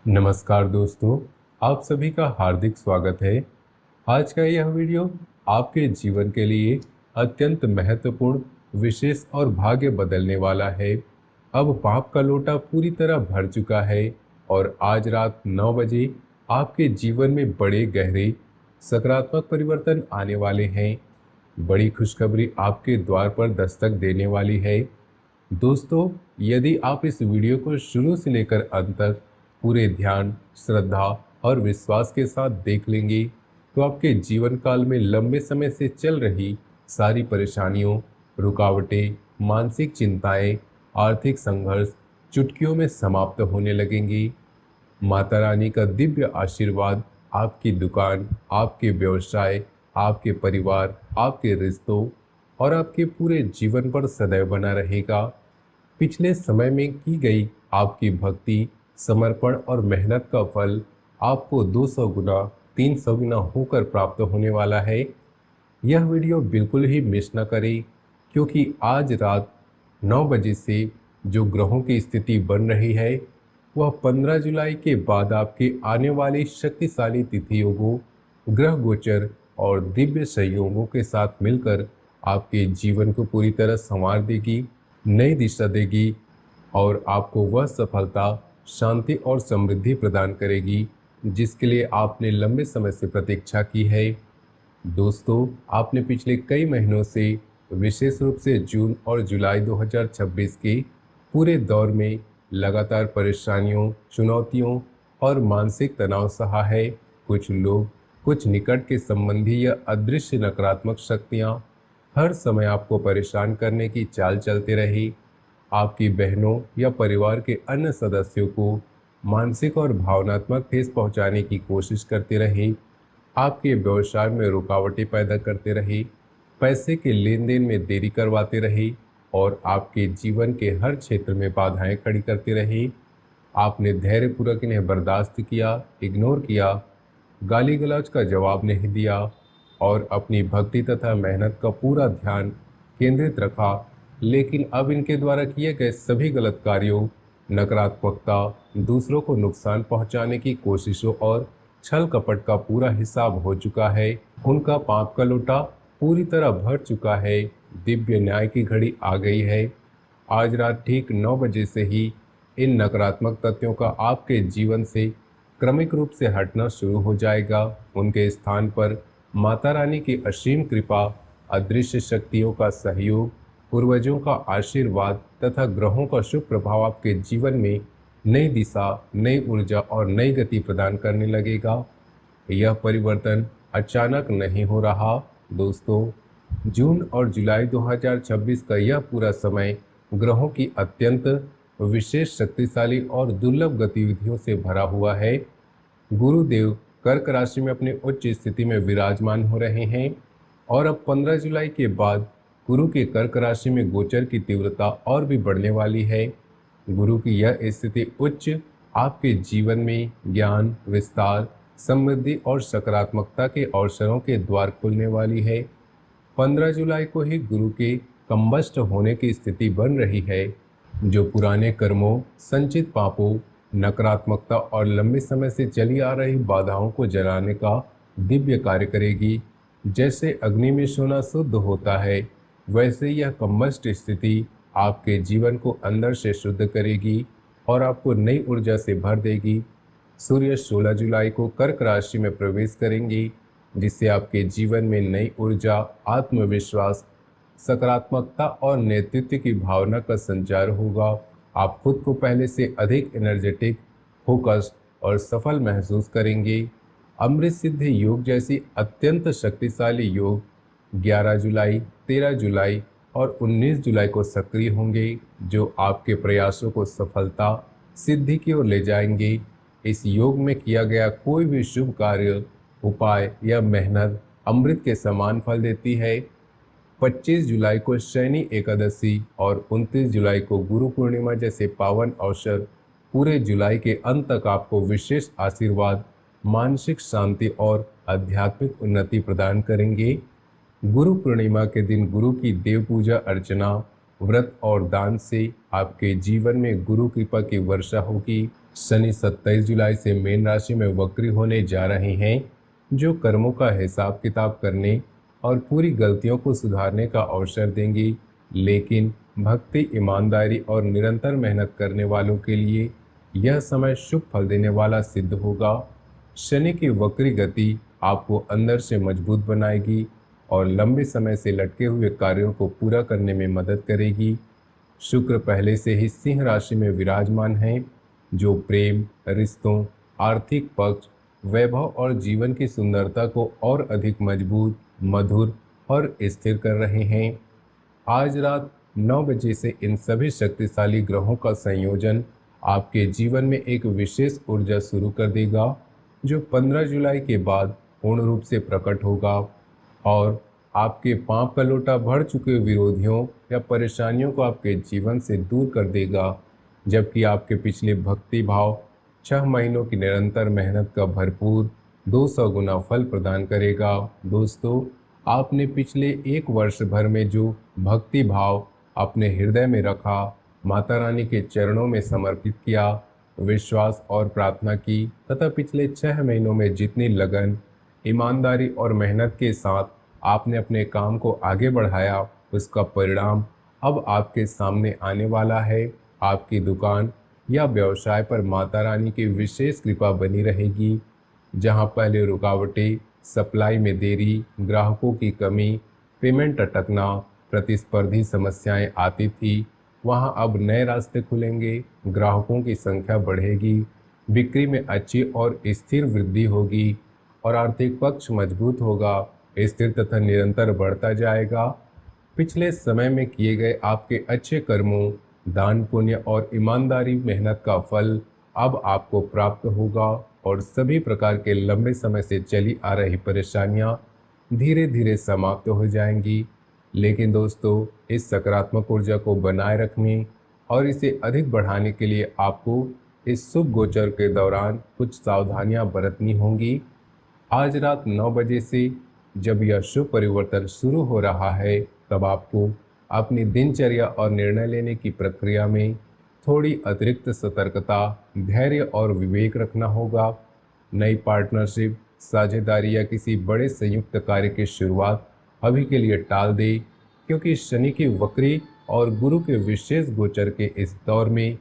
नमस्कार दोस्तों, आप सभी का हार्दिक स्वागत है। आज का यह वीडियो आपके जीवन के लिए अत्यंत महत्वपूर्ण, विशेष और भाग्य बदलने वाला है। अब पाप का लोटा पूरी तरह भर चुका है और आज रात 9 बजे आपके जीवन में बड़े गहरे सकारात्मक परिवर्तन आने वाले हैं। बड़ी खुशखबरी आपके द्वार पर दस्तक देने वाली है। दोस्तों, यदि आप इस वीडियो को शुरू से लेकर अंत तक पूरे ध्यान, श्रद्धा और विश्वास के साथ देख लेंगे, तो आपके जीवन काल में लंबे समय से चल रही सारी परेशानियों, रुकावटें, मानसिक चिंताएं, आर्थिक संघर्ष चुटकियों में समाप्त होने लगेंगी। माता रानी का दिव्य आशीर्वाद आपकी दुकान, आपके व्यवसाय, आपके परिवार, आपके रिश्तों और आपके पूरे जीवन पर सदैव बना रहेगा। पिछले समय में की गई आपकी भक्ति, समर्पण और मेहनत का फल आपको 200 गुना, 300 गुना होकर प्राप्त होने वाला है। यह वीडियो बिल्कुल ही मिस न करें, क्योंकि आज रात 9 बजे से जो ग्रहों की स्थिति बन रही है, वह 15 जुलाई के बाद आपके आने वाली शक्तिशाली तिथियों, ग्रह गोचर और दिव्य संयोगों के साथ मिलकर आपके जीवन को पूरी तरह संवार देगी, नई दिशा देगी और आपको वह सफलता, शांति और समृद्धि प्रदान करेगी जिसके लिए आपने लंबे समय से प्रतीक्षा की है। दोस्तों, आपने पिछले कई महीनों से, विशेष रूप से जून और जुलाई 2026 के पूरे दौर में लगातार परेशानियों, चुनौतियों और मानसिक तनाव सहा है। कुछ लोग, कुछ निकट के संबंधी या अदृश्य नकारात्मक शक्तियां हर समय आपको परेशान करने की चाल चलते रही। आपकी बहनों या परिवार के अन्य सदस्यों को मानसिक और भावनात्मक ठेस पहुंचाने की कोशिश करते रहे, आपके व्यवसाय में रुकावटें पैदा करते रहे, पैसे के लेन देन में देरी करवाते रहे और आपके जीवन के हर क्षेत्र में बाधाएं खड़ी करते रहे। आपने धैर्यपूर्वक इन्हें बर्दाश्त किया, इग्नोर किया, गाली गलौज का जवाब नहीं दिया और अपनी भक्ति तथा मेहनत का पूरा ध्यान केंद्रित रखा। लेकिन अब इनके द्वारा किए गए सभी गलत कार्यों, नकारात्मकता, दूसरों को नुकसान पहुंचाने की कोशिशों और छल कपट का पूरा हिसाब हो चुका है। उनका पाप का लोटा पूरी तरह भर चुका है। दिव्य न्याय की घड़ी आ गई है। आज रात ठीक 9 बजे से ही इन नकारात्मक तत्वों का आपके जीवन से क्रमिक रूप से हटना शुरू हो जाएगा। उनके स्थान पर माता रानी की असीम कृपा, अदृश्य शक्तियों का सहयोग, पूर्वजों का आशीर्वाद तथा ग्रहों का शुभ प्रभाव आपके जीवन में नई दिशा, नई ऊर्जा और नई गति प्रदान करने लगेगा। यह परिवर्तन अचानक नहीं हो रहा। दोस्तों, जून और जुलाई 2026 का यह पूरा समय ग्रहों की अत्यंत विशेष, शक्तिशाली और दुर्लभ गतिविधियों से भरा हुआ है। गुरुदेव कर्क राशि में अपने उच्च स्थिति में विराजमान हो रहे हैं और अब 15 जुलाई के बाद गुरु के कर्क राशि में गोचर की तीव्रता और भी बढ़ने वाली है। गुरु की यह स्थिति उच्च आपके जीवन में ज्ञान, विस्तार, समृद्धि और सकारात्मकता के अवसरों के द्वार खुलने वाली है। 15 जुलाई को ही गुरु के कम्बस्ट होने की स्थिति बन रही है, जो पुराने कर्मों, संचित पापों, नकारात्मकता और लंबे समय से चली आ रही बाधाओं को जलाने का दिव्य कार्य करेगी। जैसे अग्नि में सोना शुद्ध होता है, वैसे यह कम्बस्ट स्थिति आपके जीवन को अंदर से शुद्ध करेगी और आपको नई ऊर्जा से भर देगी। सूर्य 16 जुलाई को कर्क राशि में प्रवेश करेंगी, जिससे आपके जीवन में नई ऊर्जा, आत्मविश्वास, सकारात्मकता और नेतृत्व की भावना का संचार होगा। आप खुद को पहले से अधिक एनर्जेटिक, फोकस और सफल महसूस करेंगे। अमृत सिद्धि योग जैसी अत्यंत शक्तिशाली योग 11 जुलाई, 13 जुलाई और 19 जुलाई को सक्रिय होंगे, जो आपके प्रयासों को सफलता, सिद्धि की ओर ले जाएंगे। इस योग में किया गया कोई भी शुभ कार्य, उपाय या मेहनत अमृत के समान फल देती है। 25 जुलाई को शनि एकादशी और 29 जुलाई को गुरु पूर्णिमा जैसे पावन अवसर पूरे जुलाई के अंत तक आपको विशेष आशीर्वाद, मानसिक शांति और आध्यात्मिक उन्नति प्रदान करेंगे। गुरु पूर्णिमा के दिन गुरु की देव पूजा अर्चना, व्रत और दान से आपके जीवन में गुरु कृपा की वर्षा होगी। शनि 27 जुलाई से मीन राशि में वक्री होने जा रहे हैं, जो कर्मों का हिसाब किताब करने और पूरी गलतियों को सुधारने का अवसर देंगी। लेकिन भक्ति, ईमानदारी और निरंतर मेहनत करने वालों के लिए यह समय शुभ फल देने वाला सिद्ध होगा। शनि की वक्री गति आपको अंदर से मजबूत बनाएगी और लंबे समय से लटके हुए कार्यों को पूरा करने में मदद करेगी। शुक्र पहले से ही सिंह राशि में विराजमान है, जो प्रेम, रिश्तों, आर्थिक पक्ष, वैभव और जीवन की सुंदरता को और अधिक मजबूत, मधुर और स्थिर कर रहे हैं। आज रात 9 बजे से इन सभी शक्तिशाली ग्रहों का संयोजन आपके जीवन में एक विशेष ऊर्जा शुरू कर देगा, जो 15 जुलाई के बाद पूर्ण रूप से प्रकट होगा और आपके पांव का लोटा भर चुके विरोधियों या परेशानियों को आपके जीवन से दूर कर देगा, जबकि आपके पिछले भक्ति भाव 6 महीनों की निरंतर मेहनत का भरपूर 200 गुना फल प्रदान करेगा। दोस्तों, आपने पिछले 1 वर्ष भर में जो भक्ति भाव अपने हृदय में रखा, माता रानी के चरणों में समर्पित किया, विश्वास और प्रार्थना की तथा पिछले 6 महीनों में जितनी लगन, ईमानदारी और मेहनत के साथ आपने अपने काम को आगे बढ़ाया, उसका परिणाम अब आपके सामने आने वाला है। आपकी दुकान या व्यवसाय पर माता रानी की विशेष कृपा बनी रहेगी। जहां पहले रुकावटें, सप्लाई में देरी, ग्राहकों की कमी, पेमेंट अटकना, प्रतिस्पर्धी समस्याएं आती थी, वहां अब नए रास्ते खुलेंगे, ग्राहकों की संख्या बढ़ेगी, बिक्री में अच्छी और स्थिर वृद्धि होगी और आर्थिक पक्ष मजबूत होगा, स्थिर तथा निरंतर बढ़ता जाएगा। पिछले समय में किए गए आपके अच्छे कर्मों, दान पुण्य और ईमानदारी मेहनत का फल अब आपको प्राप्त होगा और सभी प्रकार के लंबे समय से चली आ रही परेशानियां धीरे धीरे समाप्त हो जाएंगी। लेकिन दोस्तों, इस सकारात्मक ऊर्जा को बनाए रखने और इसे अधिक बढ़ाने के लिए आपको इस शुभ गोचर के दौरान कुछ सावधानियां बरतनी होंगी। आज रात 9 बजे से जब यह शुभ परिवर्तन शुरू हो रहा है, तब आपको अपनी दिनचर्या और निर्णय लेने की प्रक्रिया में थोड़ी अतिरिक्त सतर्कता, धैर्य और विवेक रखना होगा। नई पार्टनरशिप, साझेदारी या किसी बड़े संयुक्त कार्य की शुरुआत अभी के लिए टाल दें, क्योंकि शनि की वक्री और गुरु के विशेष गोचर के इस दौर में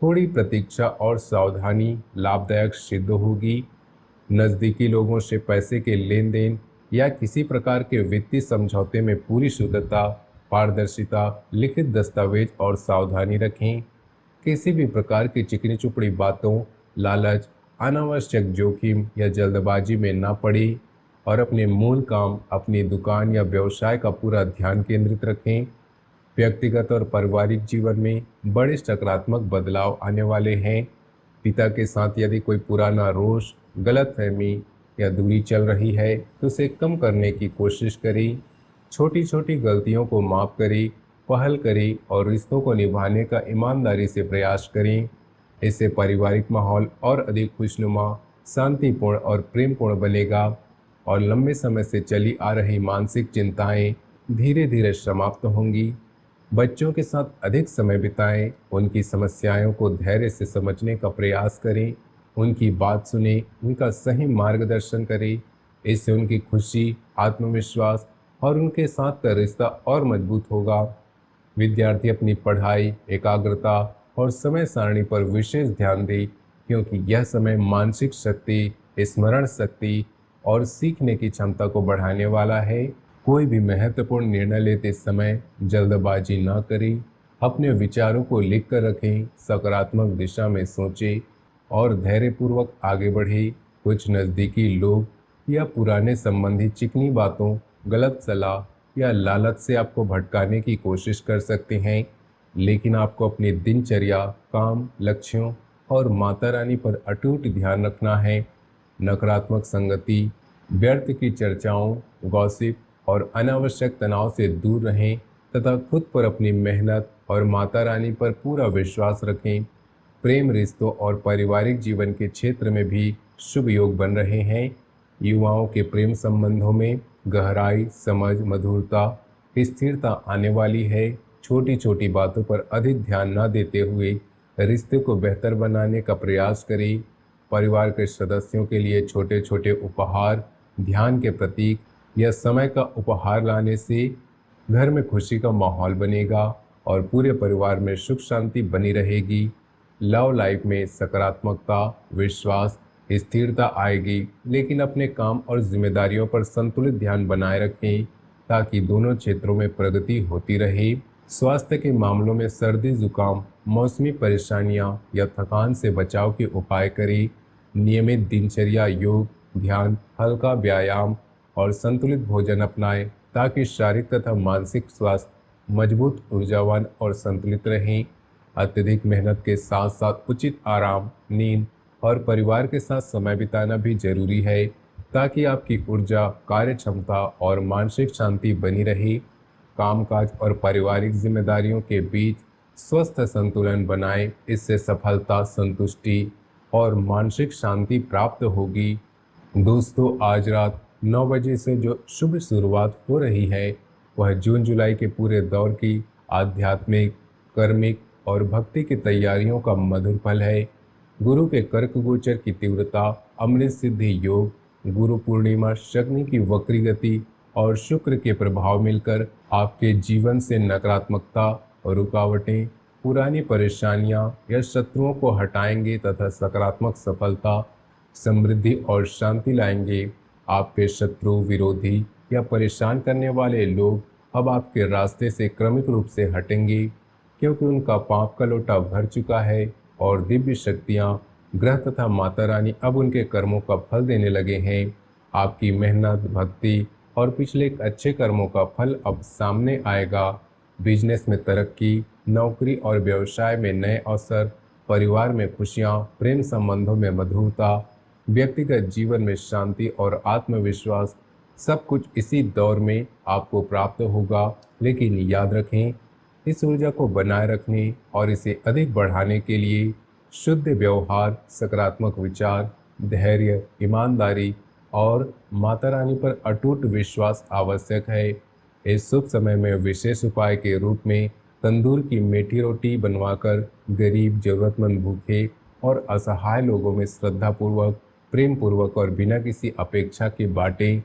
थोड़ी प्रतीक्षा और सावधानी लाभदायक सिद्ध होगी। नज़दीकी लोगों से पैसे के लेन देन या किसी प्रकार के वित्तीय समझौते में पूरी शुद्धता, पारदर्शिता, लिखित दस्तावेज और सावधानी रखें। किसी भी प्रकार की चिकनी चुपड़ी बातों, लालच, अनावश्यक जोखिम या जल्दबाजी में ना पड़ी और अपने मूल काम, अपनी दुकान या व्यवसाय का पूरा ध्यान केंद्रित रखें। व्यक्तिगत और पारिवारिक जीवन में बड़े सकारात्मक बदलाव आने वाले हैं। पिता के साथ यदि कोई पुराना रोष, गलतफहमी या दूरी चल रही है तो उसे कम करने की कोशिश करें। छोटी छोटी गलतियों को माफ करें, पहल करें और रिश्तों को निभाने का ईमानदारी से प्रयास करें। इससे पारिवारिक माहौल और अधिक खुशनुमा, शांतिपूर्ण और प्रेमपूर्ण बनेगा और लंबे समय से चली आ रही मानसिक चिंताएं धीरे धीरे समाप्त होंगी। बच्चों के साथ अधिक समय बिताएं, उनकी समस्याओं को धैर्य से समझने का प्रयास करें, उनकी बात सुने, उनका सही मार्गदर्शन करें। इससे उनकी खुशी, आत्मविश्वास और उनके साथ का रिश्ता और मजबूत होगा। विद्यार्थी अपनी पढ़ाई, एकाग्रता और समय सारणी पर विशेष ध्यान दें, क्योंकि यह समय मानसिक शक्ति, स्मरण शक्ति और सीखने की क्षमता को बढ़ाने वाला है। कोई भी महत्वपूर्ण निर्णय लेते समय जल्दबाजी ना करें, अपने विचारों को लिख कर रखें, सकारात्मक दिशा में सोचें और धैर्यपूर्वक आगे बढ़ें। कुछ नज़दीकी लोग या पुराने संबंधी चिकनी बातों, गलत सलाह या लालच से आपको भटकाने की कोशिश कर सकते हैं, लेकिन आपको अपनी दिनचर्या, काम, लक्ष्यों और माता रानी पर अटूट ध्यान रखना है। नकारात्मक संगति, व्यर्थ की चर्चाओं, गॉसिप और अनावश्यक तनाव से दूर रहें तथा खुद पर अपनी मेहनत और माता रानी पर पूरा विश्वास रखें। प्रेम, रिश्तों और पारिवारिक जीवन के क्षेत्र में भी शुभ योग बन रहे हैं। युवाओं के प्रेम संबंधों में गहराई, समझ, मधुरता, स्थिरता आने वाली है छोटी छोटी बातों पर अधिक ध्यान न देते हुए रिश्ते को बेहतर बनाने का प्रयास करें। परिवार के सदस्यों के लिए छोटे छोटे उपहार, ध्यान के प्रतीक या समय का उपहार लाने से घर में खुशी का माहौल बनेगा और पूरे परिवार में सुख शांति बनी रहेगी। लव लाइफ में सकारात्मकता, विश्वास, स्थिरता आएगी, लेकिन अपने काम और जिम्मेदारियों पर संतुलित ध्यान बनाए रखें ताकि दोनों क्षेत्रों में प्रगति होती रहे। स्वास्थ्य के मामलों में सर्दी, जुकाम, मौसमी परेशानियां या थकान से बचाव के उपाय करें। नियमित दिनचर्या, योग, ध्यान, हल्का व्यायाम और संतुलित भोजन अपनाएं ताकि शारीरिक तथा मानसिक स्वास्थ्य मजबूत, ऊर्जावान और संतुलित रहें। अत्यधिक मेहनत के साथ साथ उचित आराम, नींद और परिवार के साथ समय बिताना भी जरूरी है ताकि आपकी ऊर्जा, कार्य क्षमता और मानसिक शांति बनी रहे। कामकाज और पारिवारिक जिम्मेदारियों के बीच स्वस्थ संतुलन बनाएं, इससे सफलता, संतुष्टि और मानसिक शांति प्राप्त होगी। दोस्तों, आज रात 9 बजे से जो शुभ शुरुआत हो रही है वह जून जुलाई के पूरे दौर की आध्यात्मिक, कर्मिक और भक्ति की तैयारियों का मधुर फल है। गुरु के कर्क गोचर की तीव्रता, अमृत सिद्धि योग, गुरु पूर्णिमा, शनि की वक्री गति और शुक्र के प्रभाव मिलकर आपके जीवन से नकारात्मकता और रुकावटें, पुरानी परेशानियां या शत्रुओं को हटाएंगे तथा सकारात्मक सफलता, समृद्धि और शांति लाएंगे। आपके शत्रु, विरोधी या परेशान करने वाले लोग अब आपके रास्ते से क्रमिक रूप से हटेंगे क्योंकि उनका पाप का लोटा भर चुका है और दिव्य शक्तियां, ग्रह तथा माता रानी अब उनके कर्मों का फल देने लगे हैं। आपकी मेहनत, भक्ति और पिछले एक अच्छे कर्मों का फल अब सामने आएगा। बिजनेस में तरक्की, नौकरी और व्यवसाय में नए अवसर, परिवार में खुशियां, प्रेम संबंधों में मधुरता, व्यक्तिगत जीवन में शांति और आत्मविश्वास, सब कुछ इसी दौर में आपको प्राप्त होगा। लेकिन याद रखें, इस ऊर्जा को बनाए रखने और इसे अधिक बढ़ाने के लिए शुद्ध व्यवहार, सकारात्मक विचार, धैर्य, ईमानदारी और माता रानी पर अटूट विश्वास आवश्यक है। इस शुभ समय में विशेष उपाय के रूप में तंदूर की मीठी रोटी बनवाकर गरीब, जरूरतमंद, भूखे और असहाय लोगों में श्रद्धापूर्वक, प्रेम पूर्वक और बिना किसी अपेक्षा के बांटें।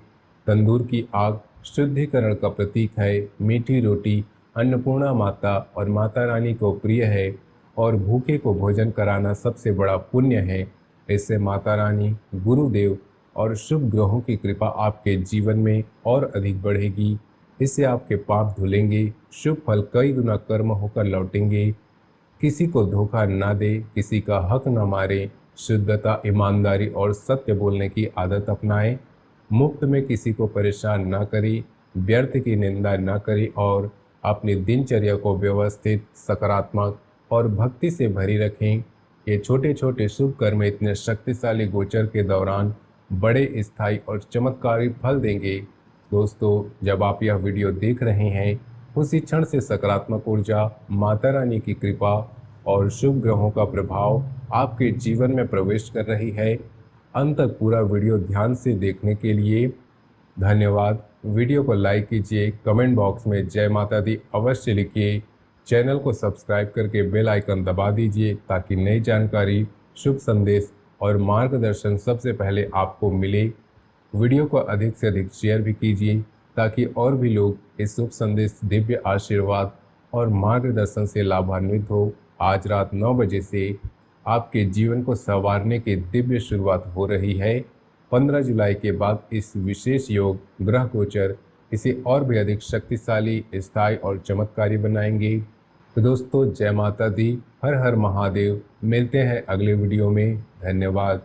तंदूर की आग शुद्धिकरण का प्रतीक है। मीठी रोटी अन्नपूर्णा माता और माता रानी को प्रिय है और भूखे को भोजन कराना सबसे बड़ा पुण्य है। इससे माता रानी, गुरुदेव और शुभ ग्रहों की कृपा आपके जीवन में और अधिक बढ़ेगी। इससे आपके पाप धुलेंगे, शुभ फल कई गुना कर्म होकर लौटेंगे। किसी को धोखा ना दे, किसी का हक न मारे, शुद्धता, ईमानदारी और सत्य बोलने की आदत अपनाएं। मुफ्त में किसी को परेशान ना करें, व्यर्थ की निंदा ना करें और अपनी दिनचर्या को व्यवस्थित, सकारात्मक और भक्ति से भरी रखें। ये छोटे छोटे शुभ कर्म इतने शक्तिशाली गोचर के दौरान बड़े स्थायी और चमत्कारी फल देंगे। दोस्तों, जब आप यह वीडियो देख रहे हैं उसी क्षण से सकारात्मक ऊर्जा, माता रानी की कृपा और शुभ ग्रहों का प्रभाव आपके जीवन में प्रवेश कर रही है। अंत तक पूरा वीडियो ध्यान से देखने के लिए धन्यवाद। वीडियो को लाइक कीजिए, कमेंट बॉक्स में जय माता दी अवश्य लिखिए। चैनल को सब्सक्राइब करके बेल आइकन दबा दीजिए ताकि नई जानकारी, शुभ संदेश और मार्गदर्शन सबसे पहले आपको मिले। वीडियो को अधिक से अधिक शेयर भी कीजिए ताकि और भी लोग इस शुभ संदेश, दिव्य आशीर्वाद और मार्गदर्शन से लाभान्वित हो। आज रात 9 बजे से आपके जीवन को संवारने की दिव्य शुरुआत हो रही है। 15 जुलाई के बाद इस विशेष योग, ग्रह गोचर इसे और भी अधिक शक्तिशाली, स्थायी और चमत्कारी बनाएंगे। तो दोस्तों, जय माता दी, हर हर महादेव। मिलते हैं अगले वीडियो में। धन्यवाद।